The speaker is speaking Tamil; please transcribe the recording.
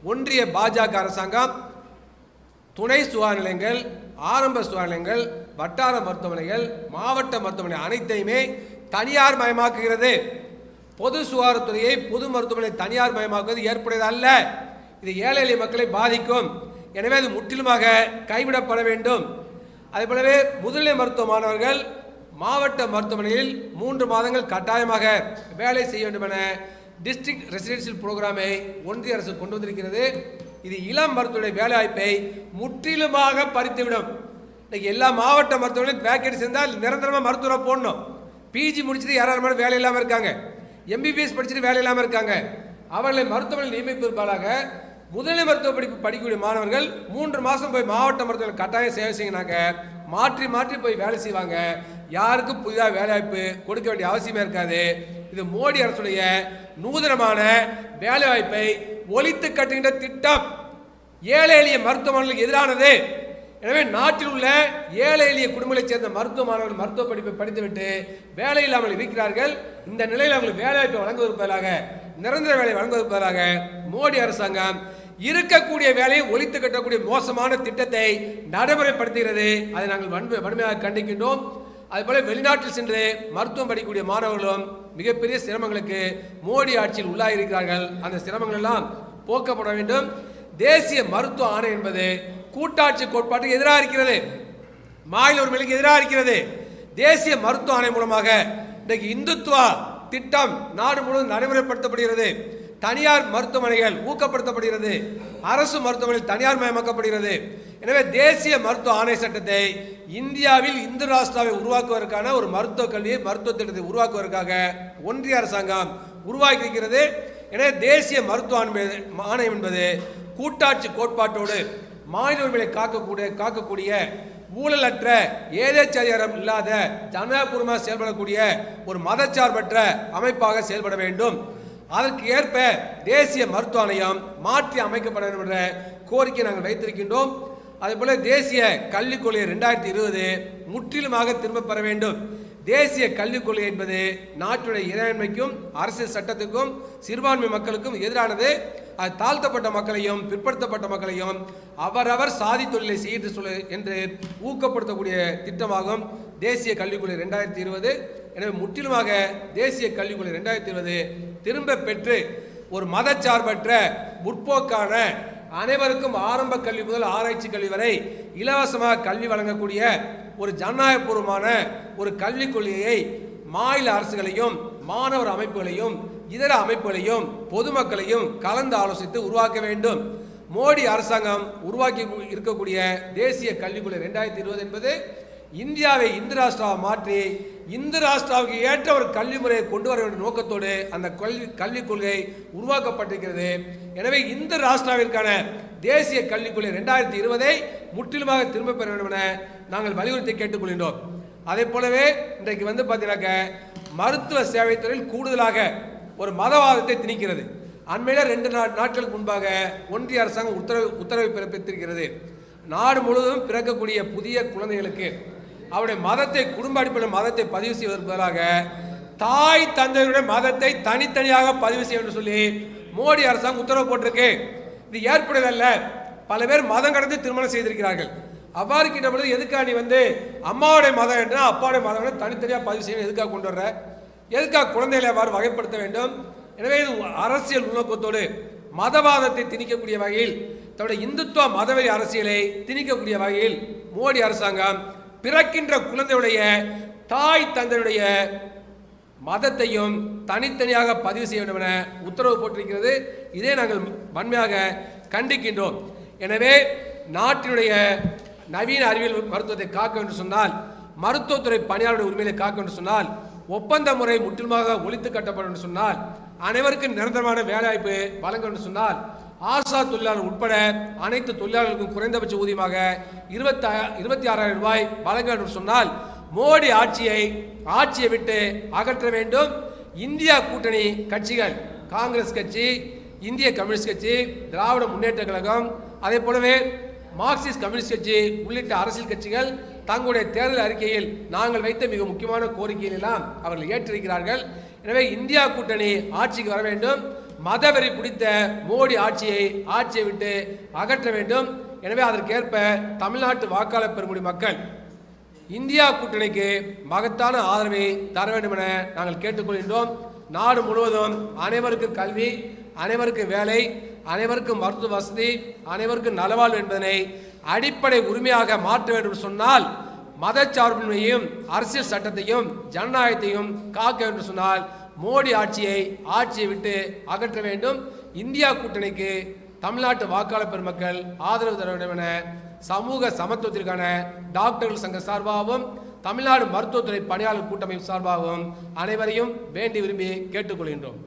ஒன்றிய பாஜக அரசாங்கம் துணை சுகாதார நிலையங்கள், ஆரம்ப சுகாதார நிலையங்கள், வட்டார மருத்துவமனைகள், மாவட்ட மருத்துவமனை அனைத்தையுமே தனியார் மயமாக்குகிறது. பொது சுகாதாரத்துறையை பொது மருத்துவமனை தனியார் மயமாக்குவது ஏற்புடையது அல்ல. இது ஏழை எளிய மக்களை பாதிக்கும். எனவே அது முற்றிலுமாக கைவிடப்பட வேண்டும். அதே போலவே முதுநிலை மருத்துவ மாணவர்கள் மாவட்ட மருத்துவமனையில் 3 மாதங்கள் கட்டாயமாக வேலை செய்ய வேண்டும் என டிஸ்ட்ரிக்ட் ரெசிடென்சியல் புரோகிராமை ஒன்றிய அரசு கொண்டு வந்திருக்கிறது. இது இளம் மருத்துவ வேலைவாய்ப்பை முற்றிலுமாக பறித்துவிடும். இன்னைக்கு எல்லா மாவட்ட மருத்துவமனையும் வேக்கன்சி இருந்தால் நிரந்தரமாக மருத்துவரை போடணும். பிஜி முடிச்சுட்டு யாராவது வேலை இல்லாமல் இருக்காங்க, எம்பிபிஎஸ் படிச்சுட்டு வேலை இல்லாமல் இருக்காங்க. அவர்களை மருத்துவமனை நியமிப்பதற்காக முதுநிலை மருத்துவ படிப்பு படிக்கக்கூடிய மாணவர்கள் 3 மாதம் போய் மாவட்ட மருத்துவமனை கட்டாயம் சேவை செய்யினாங்க. மாற்றி மாற்றி போய் வேலை செய்வாங்க. யாருக்கும் புதிதாக வேலைவாய்ப்பு கொடுக்க வேண்டிய அவசியமே இருக்காது. இது மோடி அரசுடைய நூதனமான வேலைவாய்ப்பை ஒழித்து கட்டுகின்ற திட்டம். ஏழை எளிய மருத்துவமனைகளுக்கு எதிரானது. எனவே நாட்டில் உள்ள ஏழை எளிய குடும்பங்களைச் சேர்ந்த மருத்துவ மாணவர்கள் மருத்துவ படிப்பை படித்துவிட்டு வேலை இல்லாமல் இருக்கிறார்கள். இந்த நிலையில் அவங்களுக்கு வேலைவாய்ப்பை வழங்குவதற்கு பதிலாக, நிரந்தர வேலை வழங்குவதற்கு பதிலாக மோடி அரசாங்கம் இருக்கக்கூடிய வேலையை ஒழித்து கட்டக்கூடிய மோசமான திட்டத்தை நடைமுறைப்படுத்துகிறது. அதை நாங்கள் வன்மையாக கண்டிக்கின்றோம். அதுபோல வெளிநாட்டில் சென்று மருத்துவம் படிக்கக்கூடிய மாணவர்களும் மிகப்பெரிய சிரமங்களுக்கு மோடி ஆட்சியில் உள்ளாயிருக்கிறார்கள். அந்த சிரமங்கள் எல்லாம் போக்கப்பட வேண்டும். தேசிய மருத்துவ ஆணையம் என்பது கூட்டாட்சி கோட்பாட்டுக்கு எதிராக இருக்கிறது, மாநில உரிமைகளுக்கு எதிராக இருக்கிறது. தேசிய மருத்துவ ஆணையம் மூலமாக இன்றைக்கு இந்துத்துவா திட்டம் நாடு முழுவதும் நடைமுறைப்படுத்தப்படுகிறது. தனியார் மருத்துவமனைகள் ஊக்கப்படுத்தப்படுகிறது. அரசு மருத்துவமனைகள் தனியார் மயமாக்கப்படுகிறது. எனவே தேசிய மருத்துவ ஆணைய சட்டத்தை இந்தியாவில் இந்து ராஷ்டிராவை உருவாக்குவதற்கான ஒரு மருத்துவ கல்வியை, மருத்துவ திட்டத்தை உருவாக்குவதற்காக ஒன்றிய அரசாங்கம் உருவாக்கி இருக்கிறது. எனவே தேசிய மருத்துவ ஆணையம் என்பது கூட்டாட்சி கோட்பாட்டோடு மாநில உரிமையை காக்கக்கூடிய ஊழலற்ற, ஏதேச்சதிகாரம் இல்லாத, ஜனநாயகபூர்வமாக செயல்படக்கூடிய ஒரு மதச்சார்பற்ற அமைப்பாக செயல்பட வேண்டும். அதற்கு ஏற்ப தேசிய மருத்துவ ஆணையம் மாற்றி அமைக்கப்பட வேண்டும் என்ற கோரிக்கை நாங்கள் வைத்திருக்கின்றோம். அதேபோல தேசிய கல்விக் கொள்கை 2020 முற்றிலுமாக திரும்ப பெற வேண்டும். தேசிய கல்விக் கொள்கை என்பது நாட்டுடைய இறையாண்மைக்கும் அரசியல் சட்டத்துக்கும் சிறுபான்மை மக்களுக்கும் எதிரானது. அது தாழ்த்தப்பட்ட மக்களையும் பிற்படுத்தப்பட்ட மக்களையும் அவரவர் சாதி தொழிலை செய்ய என்று ஊக்கப்படுத்தக்கூடிய திட்டமாகும் தேசிய கல்விக் கொள்கை 2020. எனவே முற்றிலுமாக தேசிய கல்விக் கொள்கை 2020 திரும்ப பெற்று ஒரு மதச்சார்பற்ற, முற்போக்கான, அனைவருக்கும் ஆரம்ப கல்வி முதல் ஆராய்ச்சி கல்வி வரை இலவசமாக கல்வி வழங்கக்கூடிய ஒரு ஜனநாயகபூர்வமான ஒரு கல்விக் கொள்கையை மாநில அரசுகளையும் மாணவர் அமைப்புகளையும் இதர அமைப்புகளையும் பொதுமக்களையும் கலந்து ஆலோசித்து உருவாக்க வேண்டும். மோடி அரசாங்கம் உருவாக்கி இருக்கக்கூடிய தேசிய கல்விக் கொள்கை 2020 என்பது இந்தியாவை இந்து ராஷ்டிராவை மாற்றி இந்து ராஷ்டிராவுக்கு ஏற்ற ஒரு கல்வி முறையை கொண்டு வர வேண்டிய நோக்கத்தோடு அந்த கல்விக் கொள்கை உருவாக்கப்பட்டிருக்கிறது. எனவே இந்து ராஷ்டிராவிற்கான தேசிய கல்விக் கொள்கை 2020 முற்றிலுமாக திரும்ப பெற வேண்டும் என நாங்கள் வலியுறுத்தி கேட்டுக்கொள்கின்றோம். அதே போலவே இன்றைக்கு பார்த்தீங்கன்னாக்க மருத்துவ சேவைத்துறையில் கூடுதலாக ஒரு மதவாதத்தை திணிக்கிறது. அண்மையில் 2 நாட்களுக்கு முன்பாக ஒன்றிய அரசாங்கம் உத்தரவை பிறப்பித்திருக்கிறது. நாடு முழுவதும் பிறக்கக்கூடிய புதிய குழந்தைகளுக்கு அவருடைய மதத்தை, குடும்ப அடிப்படையில் மதத்தை பதிவு செய்வதற்கு பதிலாக தாய் தந்தையுடைய மதத்தை தனித்தனியாக பதிவு செய்ய வேண்டும் சொல்லி மோடி அரசாங்கம் உத்தரவு போட்டிருக்கு. இது ஏற்புடையதல்ல. பல பேர் மதம் கடந்து திருமணம் செய்திருக்கிறார்கள். அவ்வாறு கிட்ட பொழுது எதுக்காக நீ அம்மாவுடைய மதம் என்றா அப்பாவுடைய மதம் தனித்தனியாக பதிவு செய்யணும், எதுக்காக கொண்டு வர்ற? எதுக்காக குழந்தைகளை அவ்வாறு வகைப்படுத்த வேண்டும்? எனவே இது அரசியல் உள்நோக்கத்தோடு மதவாதத்தை திணிக்கக்கூடிய வகையில், தன்னுடைய இந்துத்துவ மதவெறி அரசியலை திணிக்கக்கூடிய வகையில் மோடி அரசாங்கம் பிறக்கின்ற குழந்தையுடைய தாய் தந்தையுடைய மதத்தையும் தனித்தனியாக பதிவு செய்ய வேண்டும் என உத்தரவு போட்டிருக்கிறது. இதை நாங்கள் வன்மையாக கண்டிக்கின்றோம். எனவே நாட்டினுடைய நவீன அறிவியல் மருத்துவத்தை காக்க வேண்டும் சொன்னால், மருத்துவத்துறை பணியாளருடைய உரிமையை காக்க வேண்டும் சொன்னால், ஒப்பந்த முறை முற்றிலுமாக ஒழித்து கட்டப்படும் என்று சொன்னால், அனைவருக்கும் நிரந்தரமான வேலைவாய்ப்பு வழங்க வேண்டும் சொன்னால், ஆசா தொழிலாளர் உட்பட அனைத்து தொழிலாளர்களுக்கும் குறைந்தபட்ச ஊதியமாக 26,000 ரூபாய் வழங்க வேண்டும் சொன்னால், மோடி ஆட்சியை விட்டு அகற்ற வேண்டும். இந்தியா கூட்டணி கட்சிகள், காங்கிரஸ் கட்சி, இந்திய கம்யூனிஸ்ட் கட்சி, திராவிட முன்னேற்ற கழகம், அதே போலவே மார்க்சிஸ்ட் கம்யூனிஸ்ட் கட்சி உள்ளிட்ட அரசியல் கட்சிகள் தங்களுடைய தேர்தல் அறிக்கையில் நாங்கள் வைத்த மிக முக்கியமான கோரிக்கைகள் எல்லாம் அவர்கள் ஏற்றிருக்கிறார்கள். எனவே இந்தியா கூட்டணி ஆட்சிக்கு வர வேண்டும். மதவெறி பிடித்த மோடி ஆட்சியை விட்டு அகற்ற வேண்டும். எனவே அதற்கேற்ப தமிழ்நாட்டு வாக்காளர் பெருங்குடி மக்கள் இந்தியா கூட்டணிக்கு மகத்தான ஆதரவை தர வேண்டும் என நாங்கள் கேட்டுக்கொள்கின்றோம். நாடு முழுவதும் அனைவருக்கும் கல்வி, அனைவருக்கும் வேலை, அனைவருக்கும் மருத்துவ வசதி, அனைவருக்கும் நலவாழ்வு என்பதனை அடிப்படை உரிமையாக மாற்ற வேண்டும் சொன்னால் மதச்சார்பின்மையும் அரசியல் சட்டத்தையும் ஜனநாயகத்தையும் காக்க வேண்டும் சொன்னால் மோடி ஆட்சியை விட்டு அகற்ற வேண்டும். இந்தியா கூட்டணிக்கு தமிழ்நாட்டு வாக்காளர் பெருமக்கள் ஆதரவு தர வேண்டும் என சமூக சமத்துவத்திற்கான டாக்டர்கள் சங்க சார்பாகவும் தமிழ்நாடு மருத்துவத்துறை பணியாளர் கூட்டமைப்பு சார்பாகவும் அனைவரையும் வேண்டி விரும்பி கேட்டுக்கொள்கின்றோம்.